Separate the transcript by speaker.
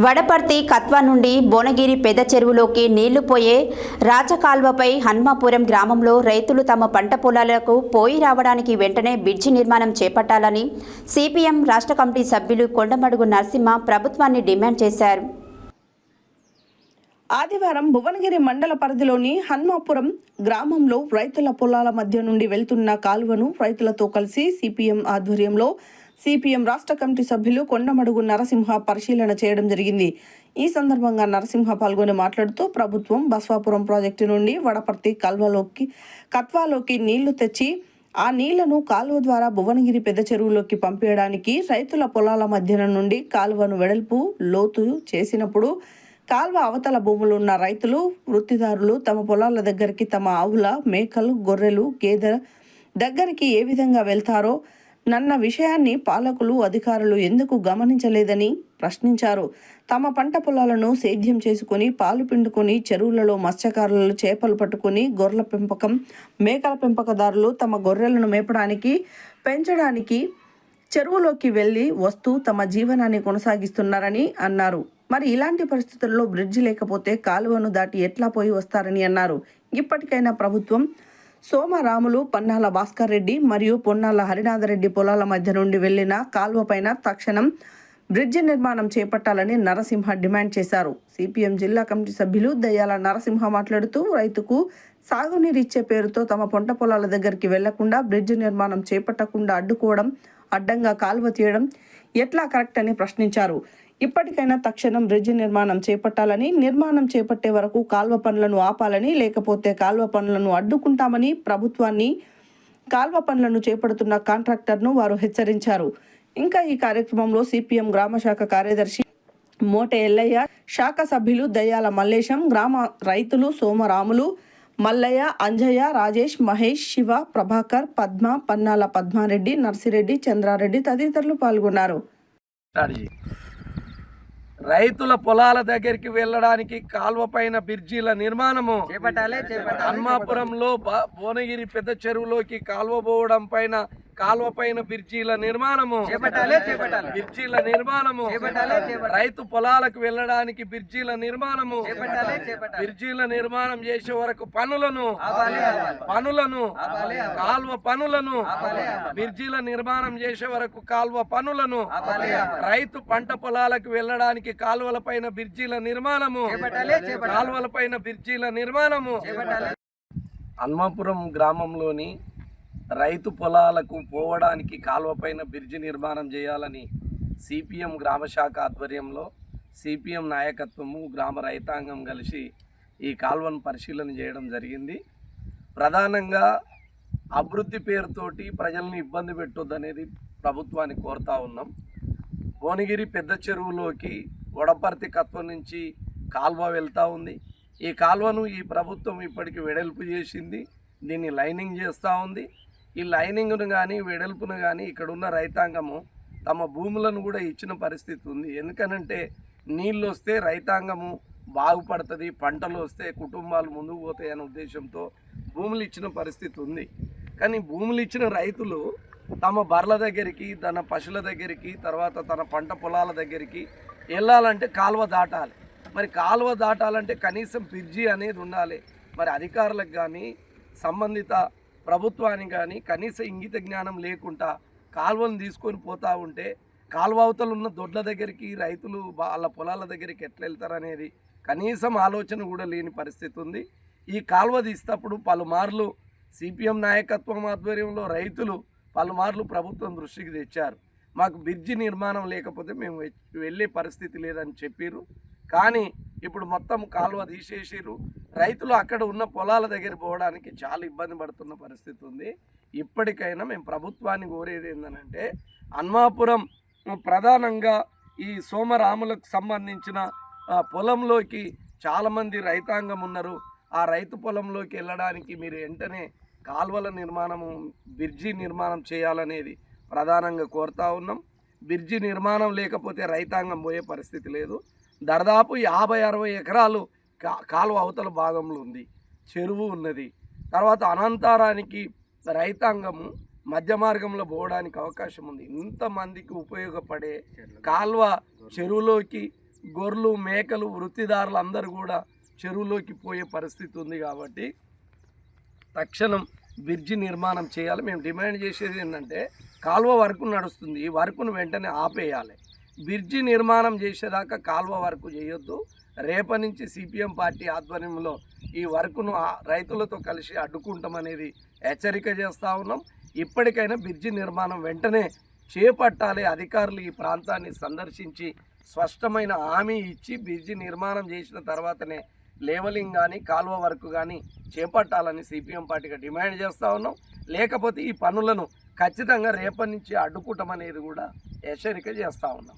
Speaker 1: వడపర్తి కత్వా నుండి భువనగిరి పెద్ద చెరువులోకి నీళ్లు పోయే రాజకాల్వపై హన్మాపురం గ్రామంలో రైతులు తమ పంట పొలాలకు పోయి రావడానికి వెంటనే బ్రిడ్జి నిర్మాణం చేపట్టాలని సిపిఎం రాష్ట్ర కమిటీ సభ్యులు కొండమడుగు నరసింహ ప్రభుత్వాన్ని డిమాండ్ చేశారు.
Speaker 2: ఆదివారం భువనగిరి మండల పరిధిలోని హన్మాపురం గ్రామంలో రైతుల పొలాల మధ్య నుండి వెళ్తున్న కాలువను రైతులతో కలిసి సిపిఎం ఆధ్వర్యంలో సిపిఎం రాష్ట్ర కమిటీ సభ్యులు కొండమడుగు నరసింహ పరిశీలన చేయడం జరిగింది. ఈ సందర్భంగా నరసింహ పాల్గొని మాట్లాడుతూ ప్రభుత్వం బస్వాపురం ప్రాజెక్టు నుండి వడపర్తి కత్వాలోకి నీళ్లు తెచ్చి ఆ నీళ్లను కాలువ ద్వారా భువనగిరి పెద్ద చెరువులోకి పంపేయడానికి రైతుల పొలాల మధ్యన నుండి కాలువను వెడల్పు లోతు చేసినప్పుడు కాల్వ అవతల భూములు ఉన్న రైతులు వృత్తిదారులు తమ పొలాల దగ్గరికి తమ ఆవుల మేకలు గొర్రెలు గేదెల దగ్గరికి ఏ విధంగా వెళ్తారో నన్న విషయాన్ని పాలకులు అధికారులు ఎందుకు గమనించలేదని ప్రశ్నించారు. తమ పంట పొలాలను సేద్యం చేసుకుని పాలు పిండుకొని చెరువులలో మత్స్యకారులు చేపలు పట్టుకుని గొర్రెల పెంపకం మేకల పెంపకదారులు తమ గొర్రెలను మేపడానికి పెంచడానికి చెరువులోకి వెళ్ళి వస్తూ తమ జీవనాన్ని కొనసాగిస్తున్నారని అన్నారు. మరి ఇలాంటి పరిస్థితుల్లో బ్రిడ్జి లేకపోతే కాలువను దాటి ఎట్లా పోయి వస్తారని అన్నారు. ఇప్పటికైనా ప్రభుత్వం సోమరాములు పన్నాల భాస్కర్ రెడ్డి మరియు పొన్నాల హరినాథరెడ్డి పొలాల మధ్య నుండి వెళ్లిన కాలువ పైన తక్షణం బ్రిడ్జి నిర్మాణం చేపట్టాలని నరసింహ డిమాండ్ చేశారు. సిపిఎం జిల్లా కమిటీ సభ్యులు దయ్యాల నరసింహ మాట్లాడుతూ రైతుకు సాగునీరు ఇచ్చే పేరుతో తమ పంట పొలాల దగ్గరికి వెళ్లకుండా బ్రిడ్జి నిర్మాణం చేపట్టకుండా అడ్డుకోవడం, అడ్డంగా కాలువ తీయడం ఎట్లా కరెక్ట్ అని ప్రశ్నించారు. ఇప్పటికైనా తక్షణం బ్రిడ్జి నిర్మాణం చేపట్టాలని, నిర్మాణం చేపట్టే వరకు కాల్వ పనులను ఆపాలని, లేకపోతే కాల్వ పనులను అడ్డుకుంటామని ప్రభుత్వాన్ని కాల్వ పనులను చేపడుతున్న కాంట్రాక్టర్ను వారు హెచ్చరించారు. ఇంకా ఈ కార్యక్రమంలో సిపిఎం గ్రామ శాఖ కార్యదర్శి మోటె ఎల్లయ్య, శాఖ సభ్యులు దయ్యాల మల్లేశం, గ్రామ రైతులు సోమరాములు, మల్లయ్య, అంజయ్య, రాజేష్, మహేష్, శివ, ప్రభాకర్, పద్మ, పన్నాల పద్మారెడ్డి, నర్సిరెడ్డి, చంద్రారెడ్డి తదితరులు పాల్గొన్నారు.
Speaker 3: రైతుల పొలాల దగ్గరికి వెళ్ళడానికి కాల్వ పైన బ్రిడ్జీల నిర్మాణము హన్మాపురంలో భువనగిరి పెద్ద చెరువులోకి కాల్వ పోవడం పైన కాల్వ పైన బ్రిడ్జీల నిర్మాణము బ్రిడ్జీల నిర్మాణము రైతు పొలాలకు వెళ్ళడానికి బ్రిడ్జీల నిర్మాణము బ్రిడ్జీల నిర్మాణం చేసే వరకు పనులను కాల్వ పనులను బ్రిడ్జీల నిర్మాణం చేసే వరకు కాల్వ పనులను రైతు పంట పొలాలకు వెళ్ళడానికి కాలువల పైన బ్రిడ్జీల నిర్మాణము కాలువల పైన బ్రిడ్జీల నిర్మాణము. హన్మాపురం గ్రామంలోని రైతు పొలాలకు పోవడానికి కాలువ పైన బ్రిడ్జి నిర్మాణం చేయాలని సిపిఎం గ్రామ శాఖ ఆధ్వర్యంలో సిపిఎం నాయకత్వము గ్రామ రైతాంగం కలిసి ఈ కాలువను పరిశీలన చేయడం జరిగింది. ప్రధానంగా అభివృద్ధి పేరుతోటి ప్రజల్ని ఇబ్బంది పెట్టొద్దనేది ప్రభుత్వాన్ని కోరుతా ఉన్నాం. భువనగిరి పెద్ద చెరువులోకి వడపర్తి కత్వం నుంచి కాల్వ వెళ్తూ ఉంది. ఈ కాల్వను ఈ ప్రభుత్వం ఇప్పటికి వెడల్పు చేసింది, దీన్ని లైనింగ్ చేస్తూ ఉంది. ఈ లైనింగ్ను కానీ వెడల్పును కానీ ఇక్కడున్న రైతాంగము తమ భూములను కూడా ఇచ్చిన పరిస్థితి ఉంది. ఎందుకనంటే నీళ్ళు వస్తే రైతాంగము బాగుపడుతుంది, పంటలు వస్తే కుటుంబాలు ముందుకు పోతాయనే ఉద్దేశంతో భూములు ఇచ్చిన పరిస్థితి ఉంది. కానీ భూములు ఇచ్చిన రైతులు తమ బర్ల దగ్గరికి, తన పశువుల దగ్గరికి, తర్వాత తన పంట పొలాల దగ్గరికి వెళ్ళాలంటే కాలువ దాటాలి. మరి కాలువ దాటాలంటే కనీసం బ్రిడ్జి అనేది ఉండాలి. మరి అధికారులకు కానీ సంబంధిత ప్రభుత్వానికి కానీ కనీస ఇంగిత జ్ఞానం లేకుండా కాలువను తీసుకొని పోతూ ఉంటే కాలువ అవతలు ఉన్న దొడ్ల దగ్గరికి రైతులు వాళ్ళ పొలాల దగ్గరికి ఎట్లా వెళ్తారనేది కనీసం ఆలోచన కూడా లేని పరిస్థితి ఉంది. ఈ కాలువ తీసేటప్పుడు పలుమార్లు సిపిఎం నాయకత్వం ఆధ్వర్యంలో రైతులు పలుమార్లు ప్రభుత్వం దృష్టికి తెచ్చారు. మాకు బ్రిడ్జి నిర్మాణం లేకపోతే మేము వెళ్ళే పరిస్థితి లేదని చెప్పారు. కానీ ఇప్పుడు మొత్తం కాలువ తీసేసారు. రైతులు అక్కడ ఉన్న పొలాల దగ్గర పోవడానికి చాలా ఇబ్బంది పడుతున్న పరిస్థితి ఉంది. ఇప్పటికైనా మేము ప్రభుత్వాన్ని కోరేది ఏంటంటే హన్మాపురం ప్రధానంగా ఈ సోమరాములకు సంబంధించిన పొలంలోకి చాలామంది రైతాంగం ఉన్నారు. ఆ రైతు పొలంలోకి వెళ్ళడానికి మీరు వెంటనే కాలువల నిర్మాణము బ్రిడ్జి నిర్మాణం చేయాలనేది ప్రధానంగా కోరుతా ఉన్నాం. బ్రిడ్జి నిర్మాణం లేకపోతే రైతాంగం పోయే పరిస్థితి లేదు. దాదాపు 50-60 ఎకరాలు కాలువ అవతల భాగంలో ఉంది, చెరువు ఉన్నది. తర్వాత అనంతరానికి రైతాంగము మధ్య మార్గంలో పోవడానికి అవకాశం ఉంది. ఇంతమందికి ఉపయోగపడే కాల్వ చెరువులోకి గొర్రెలు మేకలు వృత్తిదారులు అందరూ కూడా చెరువులోకి పోయే పరిస్థితి ఉంది. కాబట్టి తక్షణం బ్రిడ్జి నిర్మాణం చేయాలి. మేము డిమాండ్ చేసేది ఏంటంటే కాలువ వర్క్ నడుస్తుంది, ఈ వర్క్ను వెంటనే ఆపేయాలి. బ్రిడ్జి నిర్మాణం చేసేదాకా కాలువ వర్క్ చేయొద్దు. రేపటి నుంచి సిపిఎం పార్టీ ఆధ్వర్యంలో ఈ వర్క్ను రైతులతో కలిసి అడ్డుకుంటామనేది హెచ్చరిక చేస్తూ ఉన్నాం. ఇప్పటికైనా బ్రిడ్జి నిర్మాణం వెంటనే చేపట్టాలి. అధికారులు ఈ ప్రాంతాన్ని సందర్శించి స్పష్టమైన హామీ ఇచ్చి బ్రిడ్జి నిర్మాణం చేసిన తర్వాతనే లేవలింగ్ కానీ కాలువ వర్క్ కానీ చేపట్టాలని సిపిఎం పార్టీగా డిమాండ్ చేస్తూ ఉన్నాం. లేకపోతే ఈ పనులను ఖచ్చితంగా రేపటి నుంచి అడ్డుకుంటామనేది కూడా హెచ్చరిక చేస్తూ ఉన్నాం.